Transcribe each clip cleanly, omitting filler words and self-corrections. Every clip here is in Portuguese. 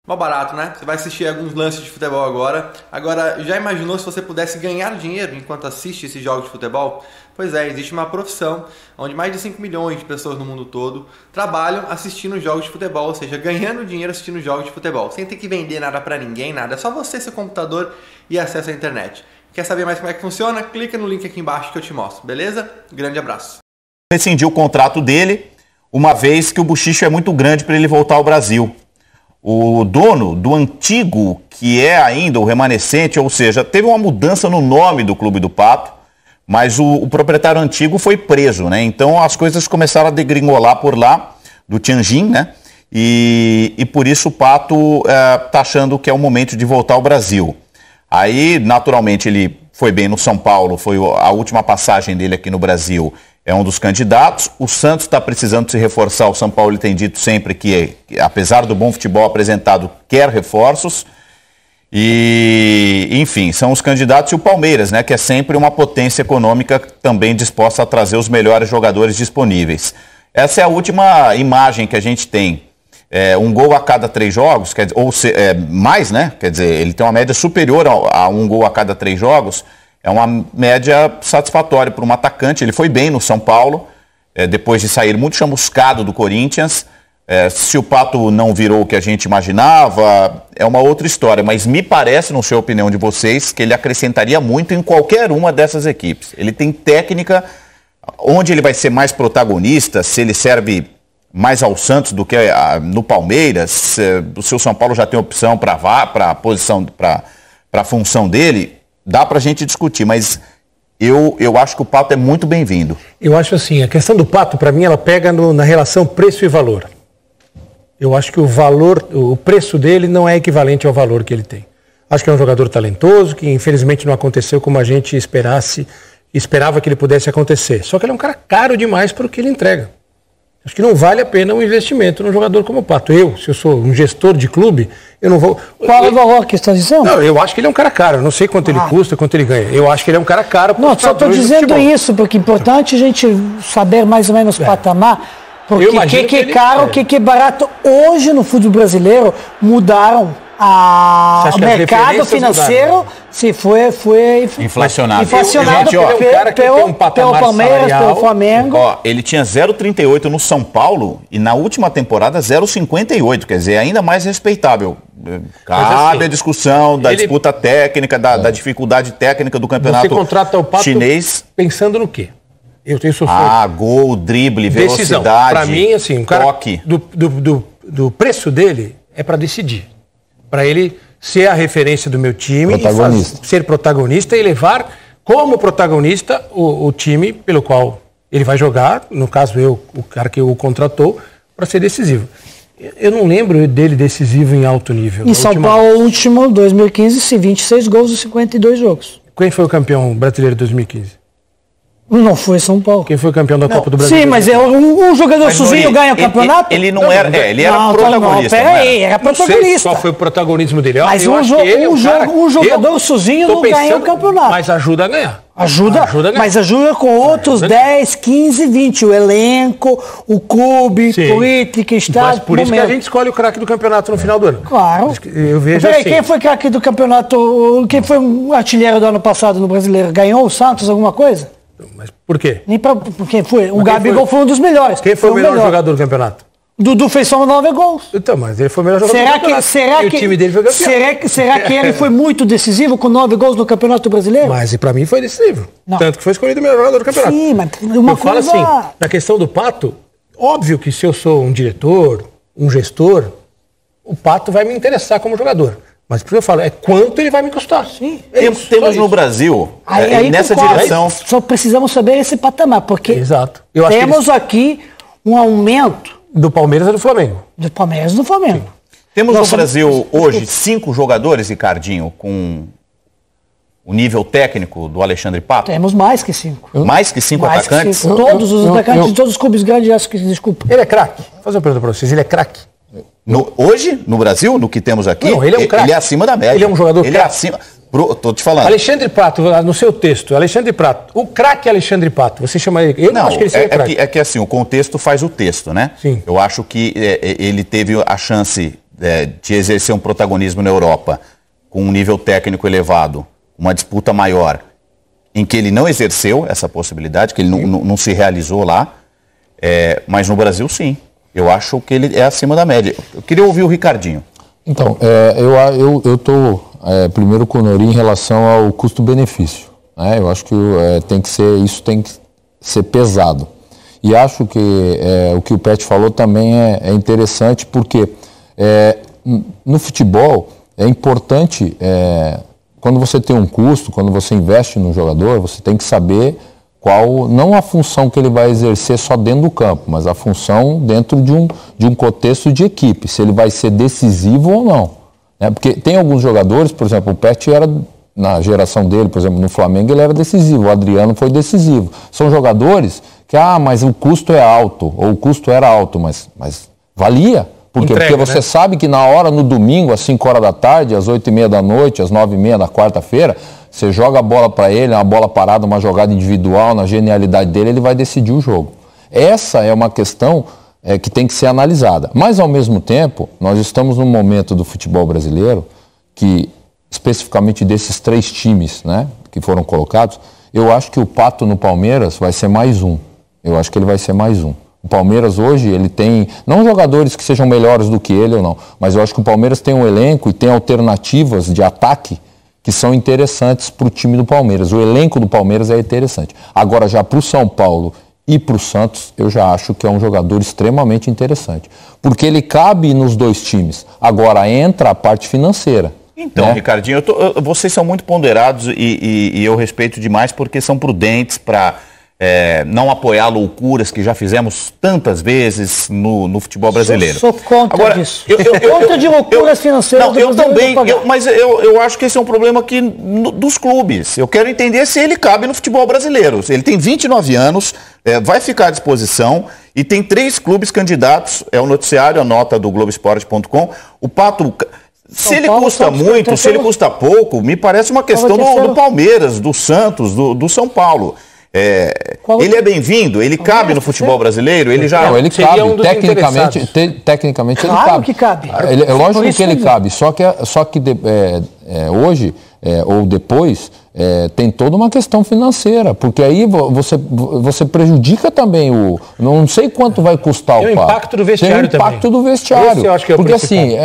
Mó barato, né? Você vai assistir alguns lances de futebol agora. Agora, já imaginou se você pudesse ganhar dinheiro enquanto assiste esses jogos de futebol? Pois é, existe uma profissão onde mais de 5 milhões de pessoas no mundo todo trabalham assistindo jogos de futebol, ou seja, ganhando dinheiro assistindo jogos de futebol, sem ter que vender nada pra ninguém, nada. É só você, seu computador e acesso à internet. Quer saber mais como é que funciona? Clica no link aqui embaixo que eu te mostro, beleza? Grande abraço. Rescindiu o contrato dele, uma vez que o buchicho é muito grande para ele voltar ao Brasil. O dono do antigo, que é ainda o remanescente, ou seja, teve uma mudança no nome do Clube do Pato, mas o proprietário antigo foi preso, né? Então as coisas começaram a degringolar por lá, do Tianjin, né? E por isso o Pato tá achando que é o momento de voltar ao Brasil. Aí, naturalmente, ele foi bem no São Paulo, foi a última passagem dele aqui no Brasil, é um dos candidatos. O Santos está precisando se reforçar. O São Paulo tem dito sempre que, apesar do bom futebol apresentado, quer reforços. E, enfim, são os candidatos. E o Palmeiras, né, que é sempre uma potência econômica também disposta a trazer os melhores jogadores disponíveis. Essa é a última imagem que a gente tem. Um gol a cada 3 jogos, mais, né? Quer dizer, ele tem uma média superior a um gol a cada 3 jogos. É uma média satisfatória para um atacante. Ele foi bem no São Paulo, depois de sair muito chamuscado do Corinthians. Se o Pato não virou o que a gente imaginava, é uma outra história. Mas me parece, não sei a opinião de vocês, que ele acrescentaria muito em qualquer uma dessas equipes. Ele tem técnica, onde ele vai ser mais protagonista, se ele serve mais ao Santos do que no Palmeiras, se o São Paulo já tem opção para a posição, para a função dele. Dá pra gente discutir, mas eu acho que o Pato é muito bem-vindo. Eu acho assim, a questão do Pato, para mim, ela pega na relação preço e valor. Eu acho que o preço dele não é equivalente ao valor que ele tem. Acho que é um jogador talentoso, que infelizmente não aconteceu como a gente esperava que ele pudesse acontecer. Só que ele é um cara caro demais para o que ele entrega. Acho que não vale a pena um investimento num jogador como o Pato. Se eu sou um gestor de clube, eu não vou... Qual é o valor que você está dizendo? Não, eu acho que ele é um cara caro. Eu não sei quanto ele custa, quanto ele ganha. Eu acho que ele é um cara caro. Não, só estou dizendo isso, porque é importante a gente saber mais ou menos o patamar. Porque o que é caro, o que é barato. Hoje no futebol brasileiro mudaram o mercado financeiro foi inflacionado. Gente, ó, pelo Palmeiras, pelo Flamengo. Ó, ele tinha 0,38 no São Paulo e na última temporada 0,58, quer dizer, ainda mais respeitável. Cabe a discussão da disputa técnica, da dificuldade técnica do campeonato chinês. Você contrata o Pato pensando no quê? Eu tenho sofrido. Gol, drible, velocidade, para mim, assim, um cara toque. Do preço dele é para decidir. Para ele ser a referência do meu time, ser protagonista e levar como protagonista o time pelo qual ele vai jogar, no caso o cara que o contratou, para ser decisivo. Eu não lembro dele decisivo em alto nível. Em São Paulo, último, 2015, 26 gols em 52 jogos. Quem foi o campeão brasileiro de 2015? Não foi São Paulo. Quem foi campeão da Copa do Brasil? Sim, mas um jogador sozinho ganha o campeonato? Ele não era, ele era protagonista. Peraí, era protagonista. Não sei qual foi o protagonismo dele. Mas um jogador sozinho não ganha o campeonato. Mas ajuda a ganhar. Ajuda, mas ajuda com outros 10, 15, 20. O elenco, o clube, política, estado. Mas por isso que a gente escolhe o craque do campeonato no final do ano. Claro. Eu vejo assim. Quem foi craque do campeonato? Quem foi um artilheiro do ano passado no Brasileiro? Ganhou o Santos alguma coisa? Mas por quê? Quem foi? O Gabigol foi um dos melhores. Quem foi o melhor jogador do campeonato? Dudu fez só 9 gols. Então, mas ele foi o melhor jogador do campeonato. O time dele foi campeão. Será que ele foi muito decisivo com 9 gols no Campeonato Brasileiro? Mas para mim foi decisivo. Não. Tanto que foi escolhido o melhor jogador do campeonato. Sim, mas uma coisa... Eu falo assim, na questão do Pato, óbvio que se eu sou um diretor, um gestor, o Pato vai me interessar como jogador. Mas por que eu falo, quanto ele vai me custar. Sim. Temos no Brasil, nessa direção... Só precisamos saber esse patamar, porque temos aqui um aumento... Do Palmeiras e do Flamengo. Do Palmeiras e do Flamengo. Sim. Temos no Brasil hoje 5 jogadores, Ricardinho, com o nível técnico do Alexandre Pato? Temos mais que 5. Mais que 5 atacantes? Todos os atacantes de todos os clubes grandes, acho que, desculpa. Ele é craque. Vou fazer uma pergunta para vocês, ele é craque? Hoje, no Brasil, no que temos aqui, não, ele é um craque. Ele é acima da média. Ele é um jogador craque. Ele é acima... Tô te falando. Alexandre Pato, no seu texto, Alexandre Pato, o craque Alexandre Pato, você chama ele... Eu não acho que ele seja craque. É que assim, o contexto faz o texto, né? Sim. Eu acho que ele teve a chance de exercer um protagonismo na Europa, com um nível técnico elevado, uma disputa maior, em que ele não exerceu essa possibilidade, que ele não se realizou lá, mas no Brasil sim. Eu acho que ele é acima da média. Eu queria ouvir o Ricardinho. Então, eu estou primeiro com o Nori em relação ao custo-benefício. Né? Eu acho que isso tem que ser pesado. E acho que o que o Pet falou também é interessante, porque no futebol é importante, quando você tem um custo, quando você investe no jogador, você tem que saber não a função que ele vai exercer só dentro do campo, mas a função dentro de um contexto de equipe, se ele vai ser decisivo ou não. Né? Porque tem alguns jogadores, por exemplo, o Pet na geração dele, por exemplo, no Flamengo, ele era decisivo, o Adriano foi decisivo. São jogadores que, mas o custo é alto, ou o custo era alto, mas valia. Por quê? Porque você sabe que na hora, no domingo, às 5 horas da tarde, às 8h30 da noite, às 9h30 da quarta-feira, você joga a bola para ele, uma bola parada, uma jogada individual, na genialidade dele, ele vai decidir o jogo. Essa é uma questão que tem que ser analisada. Mas, ao mesmo tempo, nós estamos num momento do futebol brasileiro que, especificamente desses 3 times, né, que foram colocados, eu acho que o Pato no Palmeiras vai ser mais um. Eu acho que ele vai ser mais um. O Palmeiras hoje, ele tem, não jogadores que sejam melhores do que ele ou não, mas eu acho que o Palmeiras tem um elenco e tem alternativas de ataque que são interessantes para o time do Palmeiras. O elenco do Palmeiras é interessante. Agora, já para o São Paulo e para o Santos, eu já acho que é um jogador extremamente interessante. Porque ele cabe nos 2 times. Agora entra a parte financeira. Então, né? Ricardinho, vocês são muito ponderados e eu respeito demais porque são prudentes para não apoiar loucuras que já fizemos tantas vezes no futebol brasileiro. Sou contra disso. Contra de loucuras financeiras. Não, eu também, mas eu acho que esse é um problema aqui dos clubes. Eu quero entender se ele cabe no futebol brasileiro. Ele tem 29 anos, vai ficar à disposição e tem 3 clubes candidatos, é o noticiário, a nota do Globoesporte.com. O Pato... Se ele custa muito, se ele custa pouco, me parece uma questão do Palmeiras, do Santos, do São Paulo. Ele é bem-vindo? Ele cabe no futebol brasileiro? Ele já... Não, ele cabe. Tecnicamente ele cabe. Claro que cabe. É lógico que ele cabe. Só que hoje, ou depois, tem toda uma questão financeira. Porque aí você prejudica também o... Não sei quanto vai custar o Pato. Tem o impacto do vestiário também. Tem o impacto do vestiário. Esse eu acho que é o porque assim,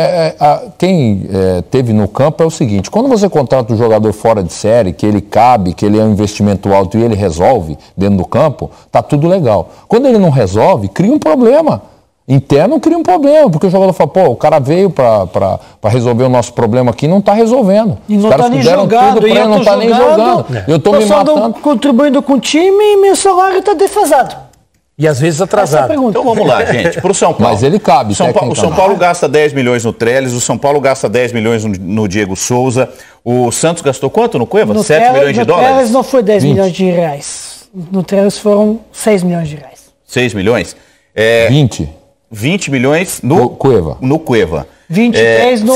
quem teve no campo é o seguinte, quando você contrata um jogador fora de série, que ele cabe, que ele é um investimento alto e ele resolve dentro do campo, tá tudo legal. Quando ele não resolve, cria um problema. Interno cria um problema, porque o jogador fala, o cara veio para resolver o nosso problema aqui e não está resolvendo. E não está nem jogando, e não está nem jogando. Eu estou me matando. Contribuindo com o time e meu salário está defasado. E às vezes atrasado. Então vamos lá, gente, para o São Paulo. Mas ele cabe. O São Paulo gasta 10 milhões no Trellis, o São Paulo gasta 10 milhões no Diego Souza, o Santos gastou quanto no Cueva? 7 milhões de dólares? No Trellis não foi 10 milhões de reais. No Trellis foram 6 milhões de reais. 6 milhões? 20 milhões no Cueva. 23 no...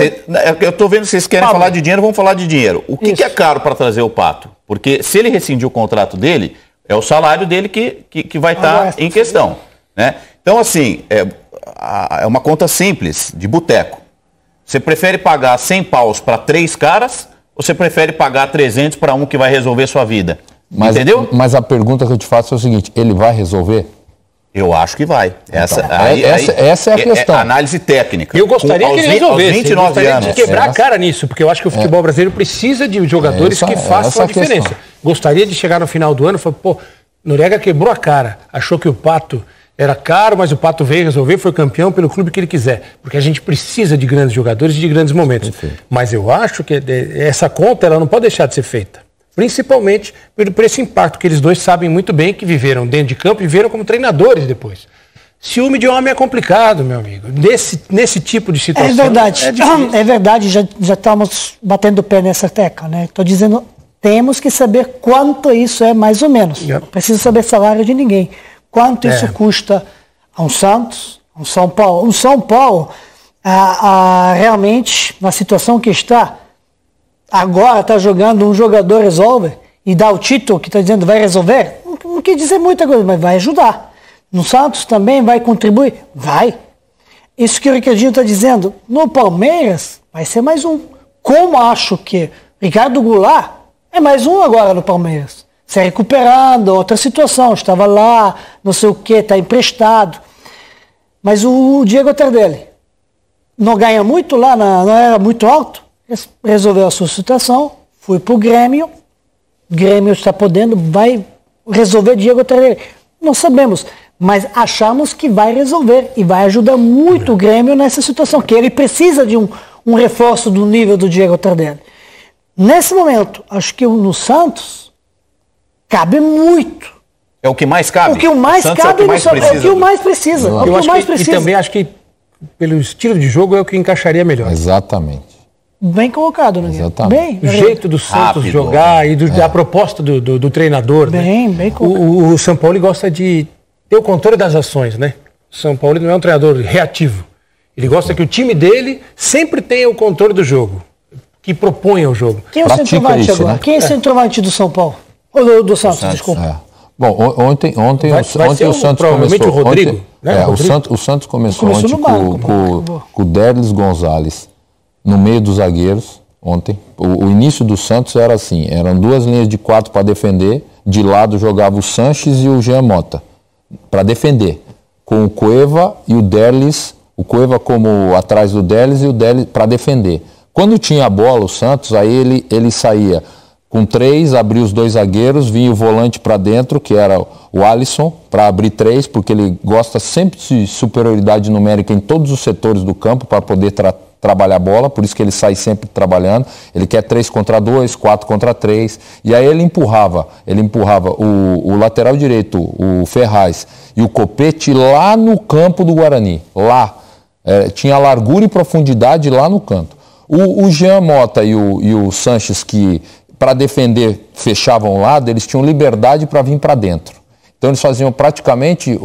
Eu estou vendo que vocês querem falar de dinheiro, vamos falar de dinheiro. O que é caro para trazer o Pato? Porque se ele rescindir o contrato dele, é o salário dele que vai estar em questão. Né? Então, assim, é uma conta simples, de boteco. Você prefere pagar 100 paus para 3 caras ou você prefere pagar 300 para um que vai resolver sua vida? Entendeu? Mas a pergunta que eu te faço é o seguinte, ele vai resolver? Eu acho que vai. Essa é a questão. Análise técnica. Eu gostaria que ele resolvesse. 29 anos. De quebrar a cara nisso, porque eu acho que o futebol brasileiro precisa de jogadores que façam a diferença. Gostaria de chegar no final do ano e falar, Noriega quebrou a cara, achou que o Pato era caro, mas o Pato veio resolver, foi campeão pelo clube que ele quiser. Porque a gente precisa de grandes jogadores e de grandes momentos. Perfeito. Mas eu acho que essa conta ela não pode deixar de ser feita. Principalmente por esse impacto que eles dois sabem muito bem, que viveram dentro de campo e viveram como treinadores depois. Ciúme de homem é complicado, meu amigo. Nesse tipo de situação. É verdade, já estamos batendo o pé nessa tecla, né? Estou dizendo, temos que saber quanto isso é mais ou menos. Não precisa saber salário de ninguém. Quanto isso custa a um Santos, a um São Paulo. Um São Paulo, realmente, na situação que está, agora está jogando um jogador resolve e dá o título que está dizendo vai resolver, não quer dizer muita coisa, mas vai ajudar. No Santos também vai contribuir? Vai. isso que o Ricardinho está dizendo, no Palmeiras vai ser mais um. Como acho que Ricardo Goulart é mais um agora no Palmeiras. Se recuperando, outra situação, estava lá, não sei o que, está emprestado. Mas o Diego Tardelli não ganha muito lá, não era muito alto, resolveu a sua situação, foi para o Grêmio está podendo, vai resolver Diego Tardelli. Não sabemos, mas achamos que vai resolver e vai ajudar muito o Grêmio nessa situação, que ele precisa de um reforço do nível do Diego Tardelli. Nesse momento, acho que no Santos cabe muito. É o que mais cabe? O que mais cabe é o que mais precisa. E também acho que, pelo estilo de jogo, é o que encaixaria melhor. Exatamente. Bem colocado, né? Exatamente. O jeito do Santos jogar e da proposta do treinador. Bem colocado. O São Paulo gosta de ter o controle das ações, né? O São Paulo não é um treinador reativo. Ele gosta que o time dele sempre tenha o controle do jogo, que proponha o jogo. Quem é o centroavante agora? Né? Quem é o centroavante do São Paulo? Ou do Santos, desculpa. Bom, ontem o Santos provavelmente começou. O Rodrigo, né? O Santos começou ontem com o Derlis Gonzalez no meio dos zagueiros ontem. O início do Santos era assim, eram 2 linhas de 4 para defender, de lado jogava o Sanches e o Jean Mota para defender, com o Cueva e o Derlis, o Cueva como atrás do Derlis e o Derlis para defender. Quando tinha a bola o Santos, aí ele saía com 3, abria os 2 zagueiros, vinha o volante para dentro, que era o Alisson, para abrir 3, porque ele gosta sempre de superioridade numérica em todos os setores do campo para poder trabalhar a bola, por isso que ele sai sempre trabalhando. Ele quer 3 contra 2, 4 contra 3, e aí ele empurrava o lateral direito, o Ferraz, e o Copete lá no campo do Guarani, lá. Tinha largura e profundidade lá no canto. O Jean Mota e o Sanches, que para defender fechavam o lado, eles tinham liberdade para vir para dentro. Então eles faziam praticamente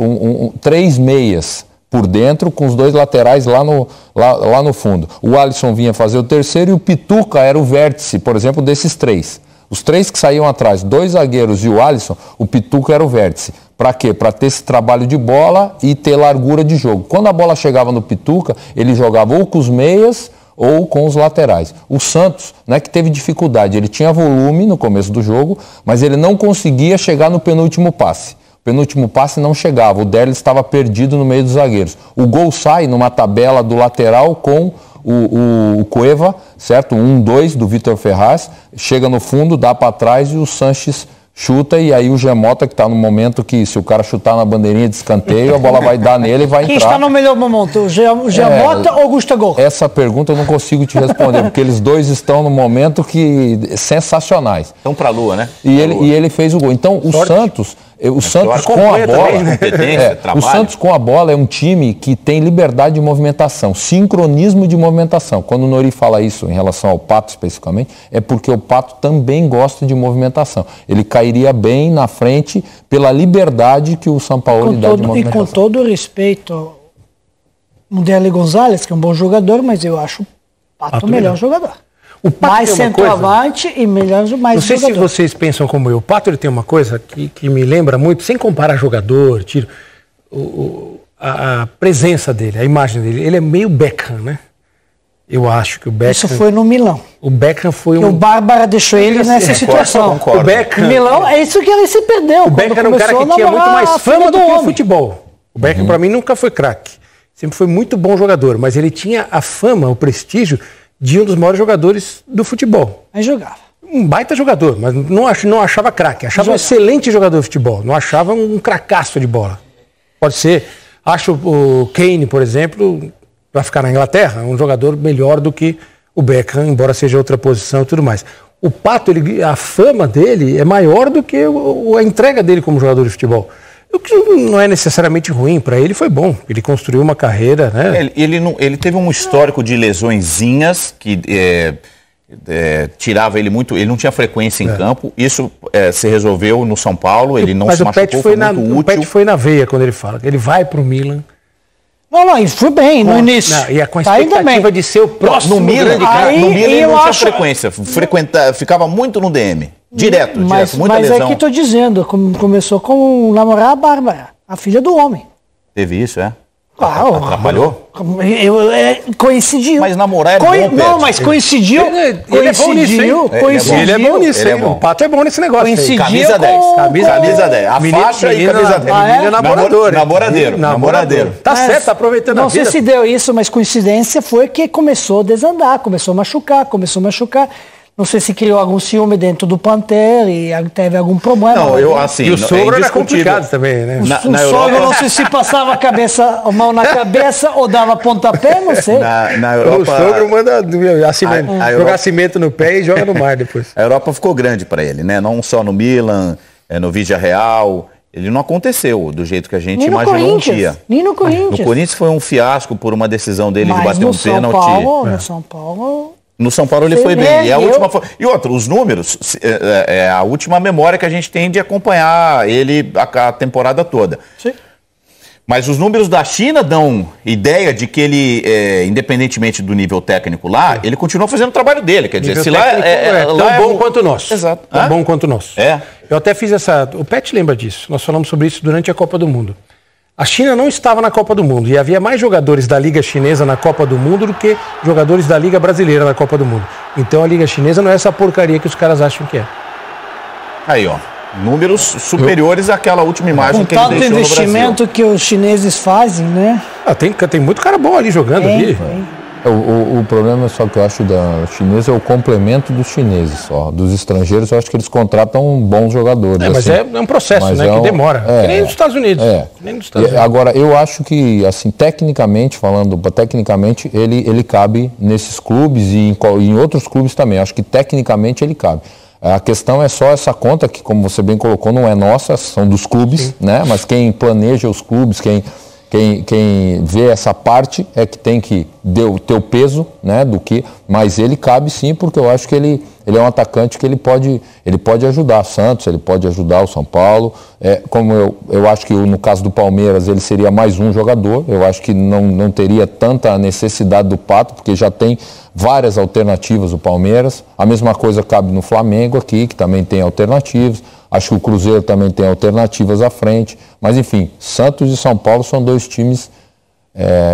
3 meias por dentro, com os 2 laterais lá no fundo. O Alisson vinha fazer o terceiro e o Pituca era o vértice, por exemplo, desses 3. Os 3 que saíam atrás, 2 zagueiros e o Alisson, o Pituca era o vértice. Para quê? Para ter esse trabalho de bola e ter largura de jogo. Quando a bola chegava no Pituca, ele jogava ou com os meias ou com os laterais. O Santos não é que teve dificuldade, ele tinha volume no começo do jogo, mas ele não conseguia chegar no penúltimo passe. O penúltimo passe não chegava, o Derlis estava perdido no meio dos zagueiros. O gol sai numa tabela do lateral com o Cueva, certo? 1-2 do Vitor Ferraz, chega no fundo, dá para trás e o Sanches chuta, e aí o Gemota, que está no momento que se o cara chutar na bandeirinha de escanteio, a bola vai dar nele e vai entrar. Quem está no melhor momento, o Gemota ou o Gustavo? Essa pergunta eu não consigo te responder, porque eles 2 estão no momento sensacionais. Estão para a lua, né? E ele fez o gol. Então o Santos com a bola, o Santos com a bola é um time que tem liberdade de movimentação, sincronismo de movimentação. Quando o Nori fala isso em relação ao Pato especificamente, é porque o Pato também gosta de movimentação. Ele cairia bem na frente pela liberdade que o São Paulo dá de movimentação. E com todo o respeito, o Derlis Gonzalez, que é um bom jogador, mas eu acho o Pato o melhor jogador. O Pato mais centroavante e melhor mais não sei jogador. Se vocês pensam como eu. O Pato ele tem uma coisa que me lembra muito, sem comparar jogador, a presença dele, a imagem dele. Ele é meio Beckham, né? Eu acho que o Beckham... Isso foi no Milão. O Beckham foi o Bárbara deixou ele nessa situação. Concordo. O Beckham... Milão, é isso que ele se perdeu. O Beckham era um cara que tinha muito mais fama do que o futebol. O Beckham, para mim, nunca foi craque. Sempre foi muito bom jogador, mas ele tinha a fama, o prestígio de um dos maiores jogadores do futebol. Aí jogava. Um baita jogador, mas não achava craque. Achava um excelente jogador de futebol. Não achava um cracaço de bola. Pode ser. Acho o Kane, por exemplo, para ficar na Inglaterra, um jogador melhor do que o Beckham, embora seja outra posição e tudo mais. O Pato, a fama dele é maior do que a entrega dele como jogador de futebol. O que não é necessariamente ruim, para ele foi bom. Ele construiu uma carreira, né? Ele teve um histórico de lesõezinhas que tirava ele muito. Ele não tinha frequência em campo. Isso se resolveu no São Paulo. Ele não se machucou, foi muito útil. O Pet foi na veia quando ele fala. Ele vai para o Milan. Não, isso foi bem no início. E com a expectativa de ser o próximo grande cara. No Milan ele não tinha frequência. Ficava muito no DM. Direto, muita lesão. Mas é que estou dizendo, começou com namorar a Bárbara, a filha do homem. Teve isso, é? Atrapalhou? Coincidiu. Mas namorar é bom, Não, mas coincidiu. Ele é bom nisso, hein? Ele é bom nisso, hein? O Pato é bom nesse negócio. Coincidiu Camisa 10. Camisa 10. A faixa e camisa 10. Namoradeiro. Tá certo, tá aproveitando a vida. Não sei se deu isso, mas coincidência foi que começou a desandar, começou a machucar. Não sei se criou algum ciúme dentro do Panther e teve algum problema. Não, e o sogro era complicado também, né? O sogro não sei se passava a mão na cabeça ou dava pontapé, não sei. Na Europa, o sogro manda jogar cimento no pé e joga no mar depois. A Europa ficou grande para ele, né? Não só no Milan, no Villarreal. Ele não aconteceu do jeito que a gente imaginou um dia. Nem no Corinthians. No Corinthians foi um fiasco por uma decisão dele de bater um pênalti. No São Paulo... No São Paulo ele foi bem. E outra, os números, é a última memória que a gente tem de acompanhar ele a temporada toda. Sim. Mas os números da China dão ideia de que ele, independentemente do nível técnico lá, ele continua fazendo o trabalho dele. Quer dizer, se lá é tão bom quanto o nosso. Exato. Tão bom quanto o nosso. Eu até fiz o Pet lembra disso. Nós falamos sobre isso durante a Copa do Mundo. A China não estava na Copa do Mundo e havia mais jogadores da Liga Chinesa na Copa do Mundo do que jogadores da Liga Brasileira na Copa do Mundo. Então a Liga Chinesa não é essa porcaria que os caras acham que é. Aí, ó. Números superiores àquela última imagem que ele deixou no Brasil. Com tanto investimento que os chineses fazem, né? Tem muito cara bom ali jogando ali. O problema é só que eu acho da chinesa é o complemento dos chineses só. Dos estrangeiros, eu acho que eles contratam bons jogadores. Mas assim. é um processo, né? Que demora. Que nem nos Estados Unidos. Nem nos Estados Unidos. Agora, eu acho que, assim, tecnicamente, ele cabe nesses clubes e em outros clubes também. Eu acho que tecnicamente ele cabe. A questão é só essa conta que, como você bem colocou, não é nossa, são dos clubes, né? Mas quem planeja os clubes, quem vê essa parte é que tem que ter o peso, né, mas ele cabe sim, porque eu acho que ele é um atacante que ele pode ajudar o Santos, ele pode ajudar o São Paulo, como eu acho que no caso do Palmeiras ele seria mais um jogador, eu acho que não teria tanta necessidade do Pato, porque já tem várias alternativas o Palmeiras, a mesma coisa cabe no Flamengo aqui, que também tem alternativas. Acho que o Cruzeiro também tem alternativas à frente. Mas, enfim, Santos e São Paulo são dois times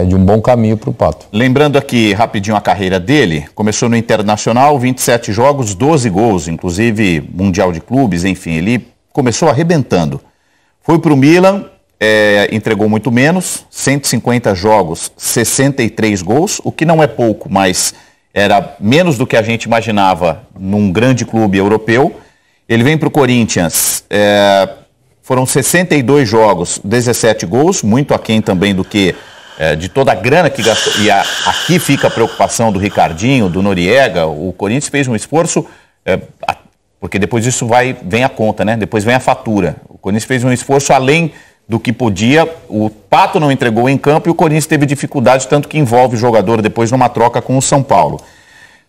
de um bom caminho para o Pato. Lembrando aqui rapidinho a carreira dele. Começou no Internacional, 27 jogos, 12 gols, inclusive Mundial de Clubes, enfim. Ele começou arrebentando. Foi para o Milan, entregou muito menos, 150 jogos, 63 gols, o que não é pouco, mas era menos do que a gente imaginava num grande clube europeu. Ele vem para o Corinthians, foram 62 jogos, 17 gols, muito aquém também do que de toda a grana que gastou. E aqui fica a preocupação do Ricardinho, do Noriega. O Corinthians fez um esforço, porque depois disso vem a conta, né? Depois vem a fatura. O Corinthians fez um esforço além do que podia. O Pato não entregou em campo e o Corinthians teve dificuldade, tanto que envolve o jogador depois numa troca com o São Paulo.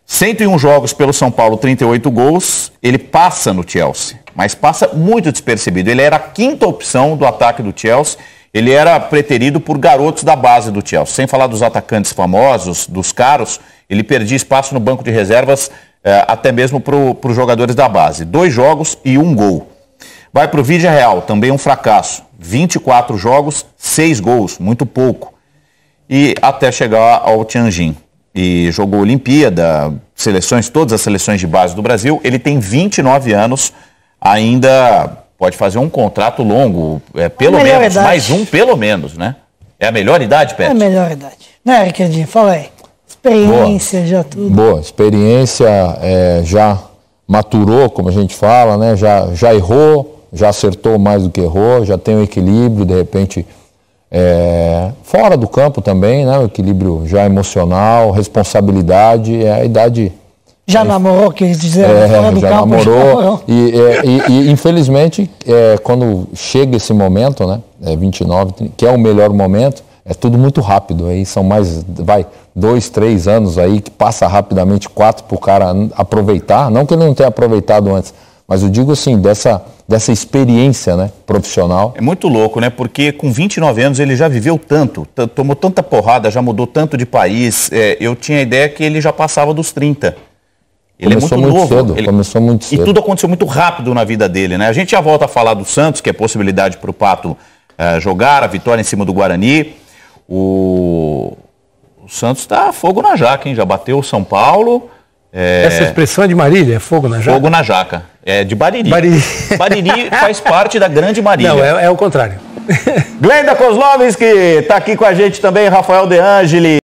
101 jogos pelo São Paulo, 38 gols, ele passa no Chelsea, mas passa muito despercebido. Ele era a quinta opção do ataque do Chelsea, ele era preterido por garotos da base do Chelsea. Sem falar dos atacantes famosos, dos caros, ele perdia espaço no banco de reservas, até mesmo para os jogadores da base. 2 jogos e 1 gol. Vai para o Villarreal, também um fracasso. 24 jogos, 6 gols, muito pouco. E até chegar ao Tianjin. E jogou Olimpíada, todas as seleções de base do Brasil. Ele tem 29 anos, ainda pode fazer um contrato longo, pelo menos, mais um pelo menos, né? É a melhor idade, Pet? É a melhor idade. Né, Ricardinho? Fala aí. Experiência, já tudo. Boa, experiência, já maturou, como a gente fala, né? Já errou, já acertou mais do que errou, já tem um equilíbrio, de repente... fora do campo também, né? O equilíbrio já emocional, responsabilidade, a idade... Já namorou, quer dizer, fora do já campo, namorou. E infelizmente, quando chega esse momento, né? 29, que é o melhor momento, é tudo muito rápido. Aí são 2, 3 anos aí que passa rapidamente, 4 para o cara aproveitar. Não que ele não tenha aproveitado antes, mas eu digo assim, dessa experiência, né, profissional. É muito louco, né? Porque com 29 anos ele já viveu tanto, tomou tanta porrada, já mudou tanto de país. Eu tinha a ideia que ele já passava dos 30. Ele começou muito novo. Começou muito cedo. E tudo aconteceu muito rápido na vida dele, né? A gente já volta a falar do Santos, que é possibilidade para o Pato jogar, a vitória em cima do Guarani. O Santos está fogo na jaca, hein? Já bateu o São Paulo. Essa expressão é de Marília? É fogo na jaca? Fogo na jaca. É de Bariri. Bariri faz parte da grande Marília. Não, é o contrário. Glenda Kozlovski está aqui com a gente também, Rafael De Angeli.